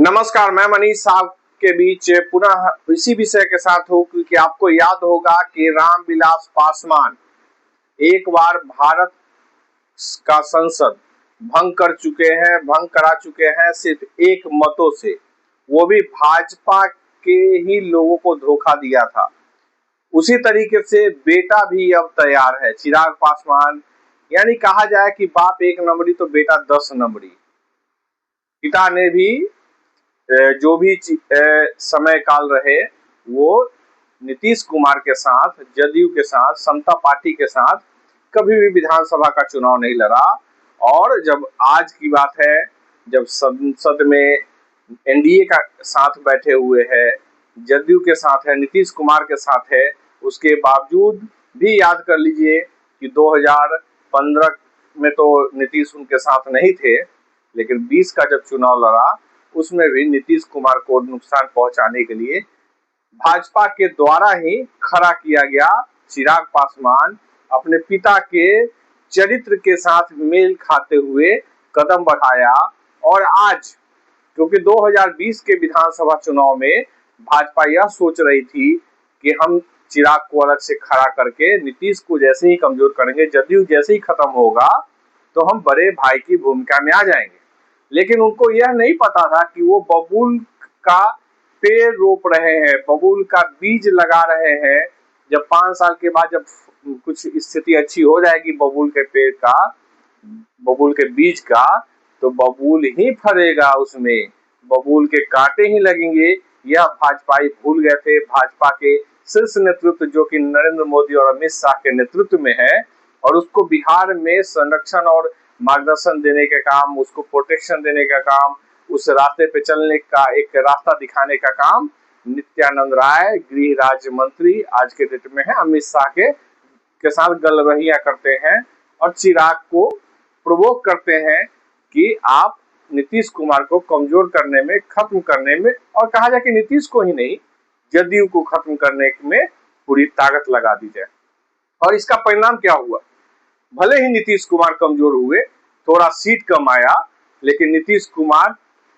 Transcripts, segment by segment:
नमस्कार, मैं मनीष साहब के बीच पुनः इसी विषय के साथ हूँ क्योंकि आपको याद होगा कि रामविलास पासवान एक बार भारत का संसद भंग करा चुके हैं सिर्फ एक मतों से। वो भी भाजपा के ही लोगों को धोखा दिया था। उसी तरीके से बेटा भी अब तैयार है, चिराग पासवान। यानी कहा जाए कि बाप 1 नंबरी तो बेटा 10 नंबरी। पिता ने भी जो भी समय काल रहे वो नीतीश कुमार के साथ, जदयू के साथ, समता पार्टी के साथ कभी भी विधानसभा का चुनाव नहीं लड़ा। और जब आज की बात है, जब संसद में एनडीए का साथ बैठे हुए हैं, जदयू के साथ है, नीतीश कुमार के साथ है, उसके बावजूद भी याद कर लीजिए कि 2015 में तो नीतीश उनके साथ नहीं थे, लेकिन 20 का जब चुनाव लड़ा उसमें भी नीतीश कुमार को नुकसान पहुंचाने के लिए भाजपा के द्वारा ही खड़ा किया गया चिराग पासवान अपने पिता के चरित्र के साथ मेल खाते हुए कदम बढ़ाया। और आज क्योंकि 2020 के विधानसभा चुनाव में भाजपा यह सोच रही थी कि हम चिराग को अलग से खड़ा करके नीतीश को जैसे ही कमजोर करेंगे, जदयू जैसे ही खत्म होगा तो हम बड़े भाई की भूमिका में आ जाएंगे। लेकिन उनको यह नहीं पता था कि वो बबूल का पेड़ रोप रहे हैं, बबूल का बीज लगा रहे हैं। जब 5 साल के बाद जब कुछ स्थिति अच्छी हो जाएगी बबूल के पेड़ का, बबूल के बीज का, तो बबूल ही फरेगा, उसमें बबूल के कांटे ही लगेंगे। यह भाजपाई भूल गए थे। भाजपा के शीर्ष नेतृत्व जो कि नरेंद्र मोदी और अमित शाह के नेतृत्व में है, और उसको बिहार में संरक्षण और मार्गदर्शन देने का काम, उसको प्रोटेक्शन देने का काम, उस रास्ते पे चलने का एक रास्ता दिखाने का काम नित्यानंद राय गृह राज्य मंत्री आज के डेट में है, अमित शाह के साथ गलबहियां करते हैं और चिराग को प्रोवोक करते हैं कि आप नीतीश कुमार को कमजोर करने में, खत्म करने में, और कहा जाए कि नीतीश को ही नहीं जदयू को खत्म करने में पूरी ताकत लगा दी जाए। और इसका परिणाम क्या हुआ? भले ही नीतीश कुमार कमजोर हुए, थोड़ा सीट कम आया, लेकिन नीतीश कुमार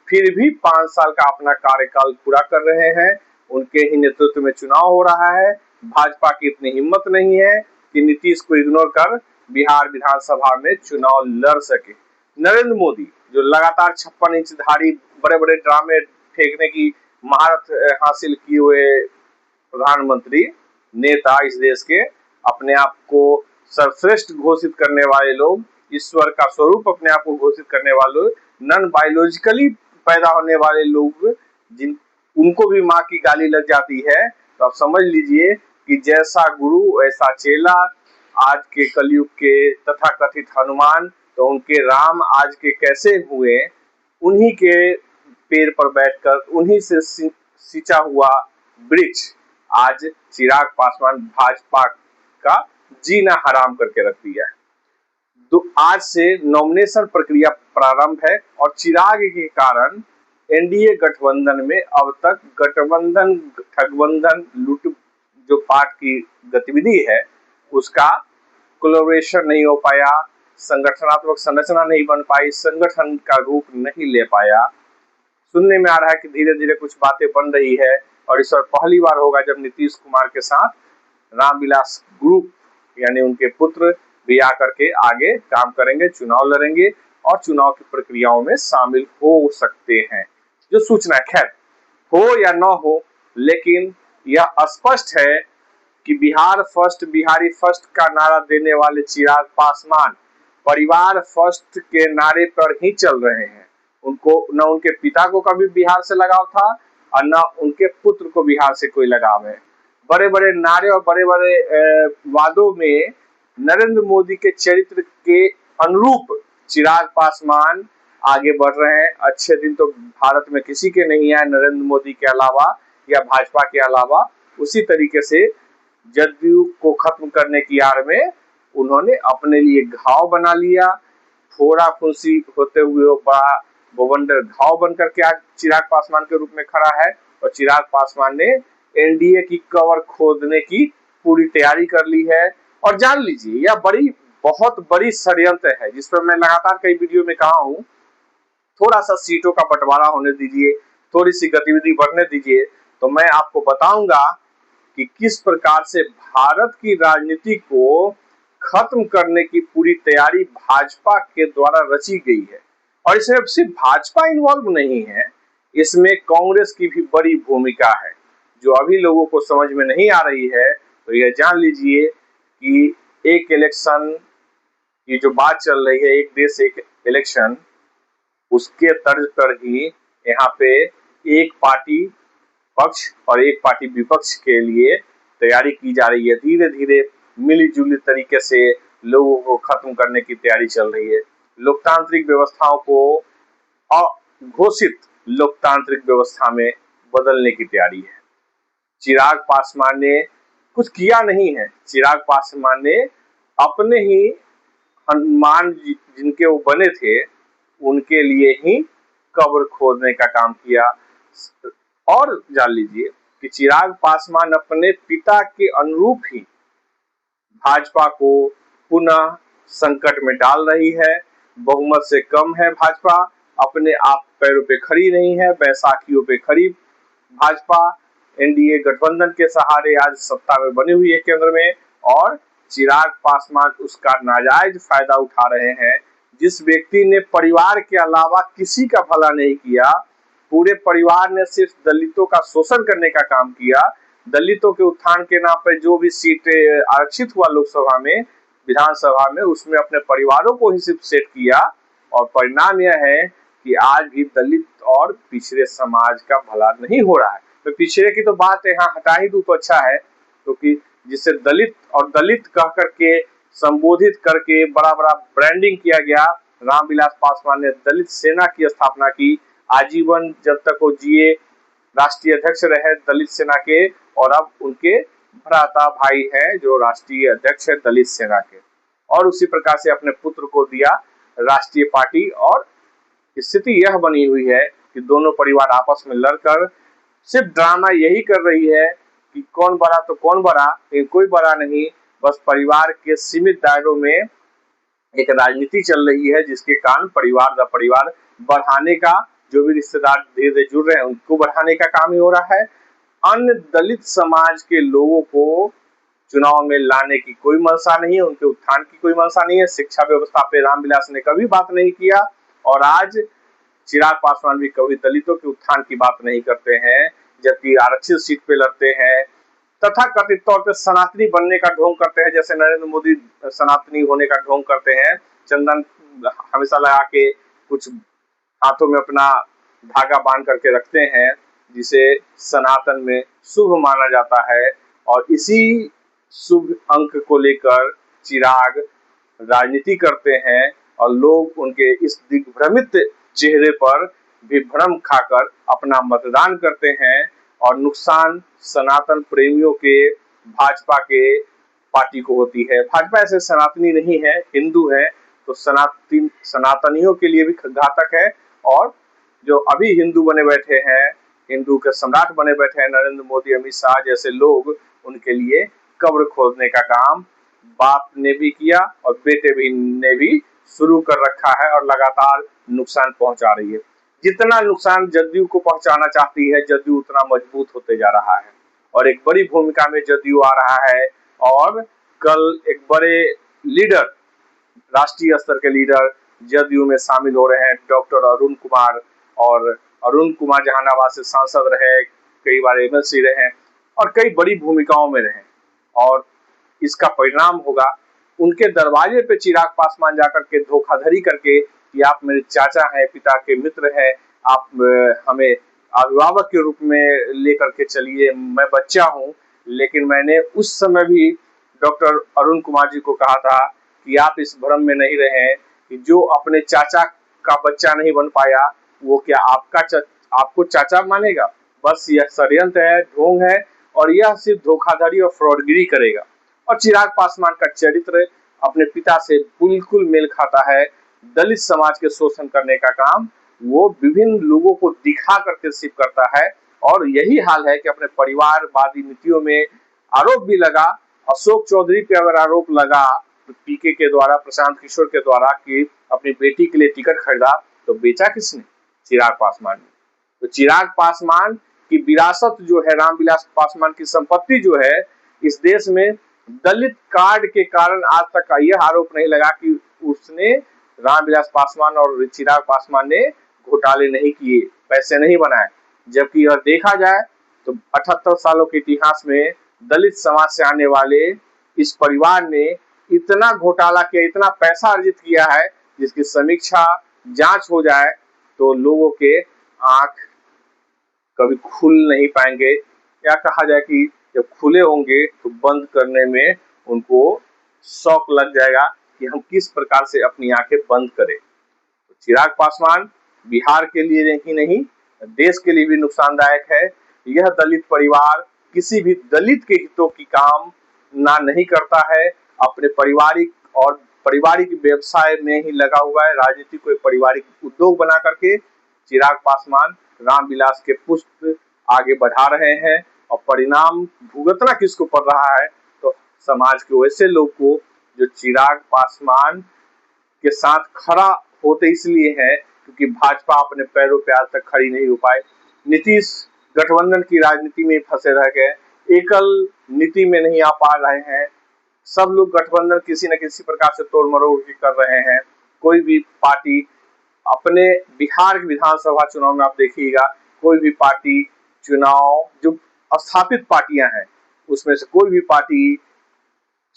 फिर भी 5 साल का अपना कार्यकाल पूरा कर रहे हैं। उनके ही नेतृत्व में चुनाव हो रहा है। भाजपा की इतनी हिम्मत नहीं है कि नीतीश को इग्नोर कर बिहार विधानसभा में चुनाव लड़ सके। नरेंद्र मोदी जो लगातार 56 इंचधारी बड़े बड़े ड्रामे फेंकने की महारत हासिल किए हुए प्रधानमंत्री नेता, इस देश के अपने आप को सर्वश्रेष्ठ घोषित करने वाले लोग, ईश्वर का स्वरूप अपने आप को घोषित करने वाले, नॉन बायोलॉजिकली पैदा होने वाले लोग, जिन उनको भी माँ की गाली लग जाती है, तो आप समझ लीजिए कि जैसा गुरु वैसा चेला। आज के कलयुग के तथाकथित हनुमान तो उनके राम आज के कैसे हुए? उन्हीं के पेड़ पर बैठकर, उन्हीं से सिंचा हुआ वृक्ष आज चिराग पासवान भाजपा का जीना हराम करके रख दिया है। तो आज से नॉमिनेशन प्रक्रिया प्रारंभ है और चिराग के कारण एनडीए गठबंधन में अब तक गठबंधन, ठगबंधन, लूट जो पार्ट की गतिविधि है उसका कोलैबोरेशन नहीं हो पाया, संगठनात्मक संरचना नहीं बन पाई, संगठन का रूप नहीं ले पाया। सुनने में आ रहा है कि धीरे धीरे कुछ बातें बन रही है और इस बार पहली बार होगा जब नीतीश कुमार के साथ रामविलास ग्रुप यानी उनके पुत्र भी आकर के आगे काम करेंगे, चुनाव लड़ेंगे और चुनाव की प्रक्रियाओं में शामिल हो सकते हैं। जो सूचना खैर हो या न हो, लेकिन यह स्पष्ट है कि बिहार फर्स्ट, बिहारी फर्स्ट का नारा देने वाले चिराग पासवान परिवार फर्स्ट के नारे पर ही चल रहे हैं। उनको न उनके पिता को कभी बिहार से लगाव था और न उनके पुत्र को बिहार से कोई लगाव है। बड़े बड़े नारे और बड़े बड़े वादों में नरेंद्र मोदी के चरित्र के अनुरूप चिराग पासवान आगे बढ़ रहे हैं। अच्छे दिन तो भारत में किसी के नहीं है नरेंद्र मोदी के अलावा या भाजपा के अलावा। उसी तरीके से जदयू को खत्म करने की आड़ में उन्होंने अपने लिए घाव बना लिया। फोड़ा फुंसी होते हुए बड़ा बवंडर घाव बनकर के आज चिराग पासवान के रूप में खड़ा है और चिराग पासवान ने एनडीए की कवर खोदने की पूरी तैयारी कर ली है। और जान लीजिए यह बहुत बड़ी षड्यंत्र है जिस पर मैं लगातार कई वीडियो में कहा हूं, थोड़ा सा सीटों का बंटवारा होने दीजिए, थोड़ी सी गतिविधि बढ़ने दीजिए तो मैं आपको बताऊंगा कि किस प्रकार से भारत की राजनीति को खत्म करने की पूरी तैयारी भाजपा के द्वारा रची गई है। और इसमें सिर्फ भाजपा इन्वॉल्व नहीं है, इसमें कांग्रेस की भी बड़ी भूमिका है जो अभी लोगों को समझ में नहीं आ रही है। तो यह जान लीजिए कि एक इलेक्शन, ये जो बात चल रही है एक देश एक इलेक्शन, उसके तर्ज पर ही यहाँ पे एक पार्टी पक्ष और एक पार्टी विपक्ष के लिए तैयारी की जा रही है। धीरे धीरे मिली-जुली तरीके से लोगों को खत्म करने की तैयारी चल रही है। लोकतांत्रिक व्यवस्थाओं को अघोषित लोकतांत्रिक व्यवस्था में बदलने की तैयारी है। चिराग पासवान ने कुछ किया नहीं है। चिराग पासवान ने अपने ही हनुमान जिनके वो बने थे उनके लिए ही कब्र खोदने का काम किया। और जान लीजिए कि चिराग पासवान अपने पिता के अनुरूप ही भाजपा को पुनः संकट में डाल रही है। बहुमत से कम है भाजपा, अपने आप पैरों पे खड़ी नहीं है, बैसाखियों पे खड़ी भाजपा एनडीए गठबंधन के सहारे आज सत्ता में बनी हुई है केंद्र में, और चिराग पासवान उसका नाजायज फायदा उठा रहे हैं। जिस व्यक्ति ने परिवार के अलावा किसी का भला नहीं किया, पूरे परिवार ने सिर्फ दलितों का शोषण करने का काम किया, दलितों के उत्थान के नाम पर जो भी सीट आरक्षित हुआ लोकसभा में, विधानसभा में, उसमें अपने परिवारों को ही सिर्फ सेट किया, और परिणाम यह है कि आज भी दलित और पिछड़े समाज का भला नहीं हो रहा है। तो पिछड़े की तो बात यहाँ हटा ही दूं तो अच्छा है, क्योंकि जिसे दलित और दलित कह करके संबोधित करके बड़ा बड़ा ब्रांडिंग किया गया। रामविलास पासवान ने दलित सेना की स्थापना की, आजीवन जब तक वो जिए राष्ट्रीय अध्यक्ष रहे दलित सेना के, और अब उनके भ्राता भाई हैं जो राष्ट्रीय अध्यक्ष है दलित सेना के, और उसी प्रकार से अपने पुत्र को दिया राष्ट्रीय पार्टी। और स्थिति यह बनी हुई है कि दोनों परिवार आपस में लड़कर सिर्फ ड्रामा यही कर रही है कि कौन बड़ा तो कौन बड़ा, कोई बड़ा नहीं, बस परिवार के सीमित दायरों में एक राजनीति चल रही है जिसके कारण परिवार बढ़ाने का, जो भी रिश्तेदार धीरे धीरे जुड़ रहे हैं उनको बढ़ाने का काम ही हो रहा है। अन्य दलित समाज के लोगों को चुनाव में लाने की कोई मंशा नहीं है, उनके उत्थान की कोई मंशा नहीं है। शिक्षा व्यवस्था पे रामविलास ने कभी बात नहीं किया, और आज चिराग पासवान भी कभी दलितों के उत्थान की बात नहीं करते हैं, जबकि आरक्षित सीट पे लड़ते हैं। तथा कथित तौर पे सनातनी बनने का ढोंग करते हैं, जैसे नरेंद्र मोदी सनातनी होने का ढोंग करते हैं, चंदन हमेशा लगा के कुछ हाथों में अपना धागा बांध करके रखते हैं, जिसे सनातन में शुभ माना जाता है। और इसी शुभ अंक को लेकर चिराग राजनीति करते हैं, और लोग उनके इस दिग्भ्रमित चेहरे पर भी भ्रम खाकर अपना मतदान करते हैं, और नुकसान सनातन प्रेमियों के भाजपा के पार्टी को होती है। भाजपा ऐसे सनातनी नहीं है, हिंदू है, तो सनातनियों के लिए भी घातक है। और जो अभी हिंदू बने बैठे हैं, हिंदू के सम्राट बने बैठे हैं नरेंद्र मोदी, अमित शाह जैसे लोग, उनके लिए कब्र खोदने का काम बाप ने भी किया और बेटे भी ने भी शुरू कर रखा है, और लगातार नुकसान पहुंचा रही है। जितना नुकसान जदयू को पहुंचाना चाहती है, जदयू उतना मजबूत होते जा रहा है, और एक बड़ी भूमिका में जदयू आ रहा है। और कल एक बड़े लीडर, राष्ट्रीय स्तर के लीडर जदयू में शामिल हो रहे हैं, डॉक्टर अरुण कुमार। और अरुण कुमार जहानाबाद से सांसद रहे, कई बार एमएलसी रहे, और कई बड़ी भूमिकाओं में रहे, और इसका परिणाम होगा उनके दरवाजे पे चिराग पासवान जाकर के धोखाधड़ी करके कि आप मेरे चाचा हैं, पिता के मित्र हैं, आप हमें अभिभावक के रूप में लेकर के चलिए, मैं बच्चा हूं। लेकिन मैंने उस समय भी डॉक्टर अरुण कुमार जी को कहा था कि आप इस भ्रम में नहीं रहें कि जो अपने चाचा का बच्चा नहीं बन पाया वो क्या आपको चाचा मानेगा। बस यह षड्यंत्र है, ढोंग है, और यह सिर्फ धोखाधड़ी और फ्रॉडगिरी करेगा। और चिराग पासवान का चरित्र अपने पिता से बिल्कुल मेल खाता है। दलित समाज के शोषण करने का काम वो विभिन्न लोगों को दिखा करके सिर्फ करता है, और यही हाल है कि अपने परिवारवादी नीतियों में आरोप भी लगा। अशोक चौधरी पे अगर आरोप लगा पीके के द्वारा, प्रशांत किशोर के द्वारा, कि अपनी बेटी के लिए टिकट खरीदा, तो बेचा किसने? चिराग पासवान ने। तो चिराग पासवान की विरासत जो है, रामविलास पासवान की संपत्ति जो है इस देश में, दलित कार्ड के कारण आज तक का यह आरोप नहीं लगा कि उसने, रामविलास पासवान और चिराग पासवान ने घोटाले नहीं किए, पैसे नहीं बनाए। जबकि अगर देखा जाए तो 78 सालों के इतिहास में दलित समाज से आने वाले इस परिवार ने इतना घोटाला किया, इतना पैसा अर्जित किया है, जिसकी समीक्षा जांच हो जाए तो लोगों के आंख कभी खुल नहीं पाएंगे, या कहा जाए कि जब खुले होंगे तो बंद करने में उनको शौक लग जाएगा कि हम किस प्रकार से अपनी आंखें बंद करें। तो चिराग पासवान बिहार के लिए ही नहीं, देश के लिए भी नुकसानदायक है। यह दलित परिवार किसी भी दलित के हितों की काम ना नहीं करता है, अपने पारिवारिक व्यवसाय में ही लगा हुआ है। राजनीति को एक पारिवारिक उद्योग बना करके चिराग पासवान रामविलास के पुष्प आगे बढ़ा रहे हैं, और परिणाम भुगतना किसको पड़ रहा है, तो समाज के वैसे लोग को जो चिराग पासवान के साथ खड़ा होते इसलिए है क्योंकि भाजपा अपने पैरों पे आज तक खड़ी नहीं हो पाए। नीतीश गठबंधन की राजनीति में फंसे रह गए, एकल नीति में नहीं आ पा रहे हैं। सब लोग गठबंधन किसी न किसी प्रकार से तोड़ मरोड़ कर रहे हैं। कोई भी पार्टी अपने बिहार के विधानसभा चुनाव में आप देखिएगा, कोई भी पार्टी चुनाव, जो स्थापित पार्टियां हैं उसमें से कोई भी पार्टी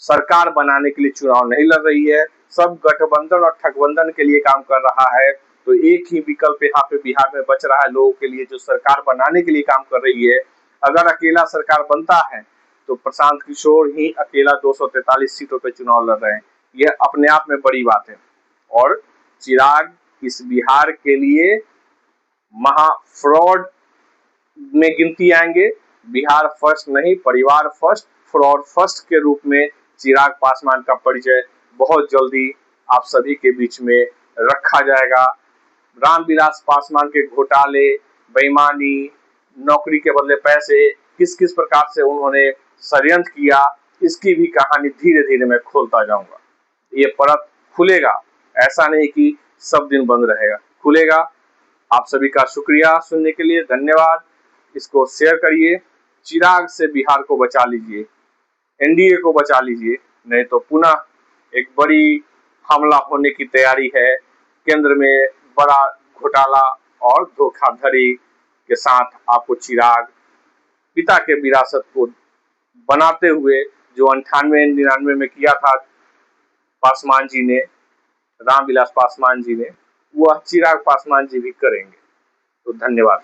सरकार बनाने के लिए चुनाव नहीं लड़ रही है। सब गठबंधन और ठगबंधन के लिए काम कर रहा है। तो एक ही विकल्प यहाँ पे बिहार में बच रहा है लोगों के लिए, जो सरकार बनाने के लिए काम कर रही है। अगर अकेला सरकार बनता है तो प्रशांत किशोर ही अकेला 243 सीटों पे चुनाव लड़ रहे हैं, यह अपने आप में बड़ी बात है। और चिराग इस बिहार के लिए महा फ्रॉड में गिनती आएंगे। बिहार फर्स्ट नहीं, परिवार फर्स्ट, फ्रॉड फर्स्ट के रूप में चिराग पासवान का परिचय बहुत जल्दी आप सभी के बीच में रखा जाएगा। रामविलास पासवान के घोटाले, बेईमानी, नौकरी के बदले पैसे, किस किस प्रकार से उन्होंने षड्यंत्र किया, इसकी भी कहानी धीरे धीरे मैं खोलता जाऊंगा। ये परत खुलेगा, ऐसा नहीं कि सब दिन बंद रहेगा, खुलेगा। आप सभी का शुक्रिया सुनने के लिए, धन्यवाद। इसको शेयर करिए, चिराग से बिहार को बचा लीजिए, एनडीए को बचा लीजिए, नहीं तो पुनः एक बड़ी हमला होने की तैयारी है। केंद्र में बड़ा घोटाला और धोखाधड़ी के साथ आपको चिराग पिता के विरासत को बनाते हुए, जो 98-99 में किया था पासवान जी ने, रामविलास पासवान जी ने, वह चिराग पासवान जी भी करेंगे। तो धन्यवाद।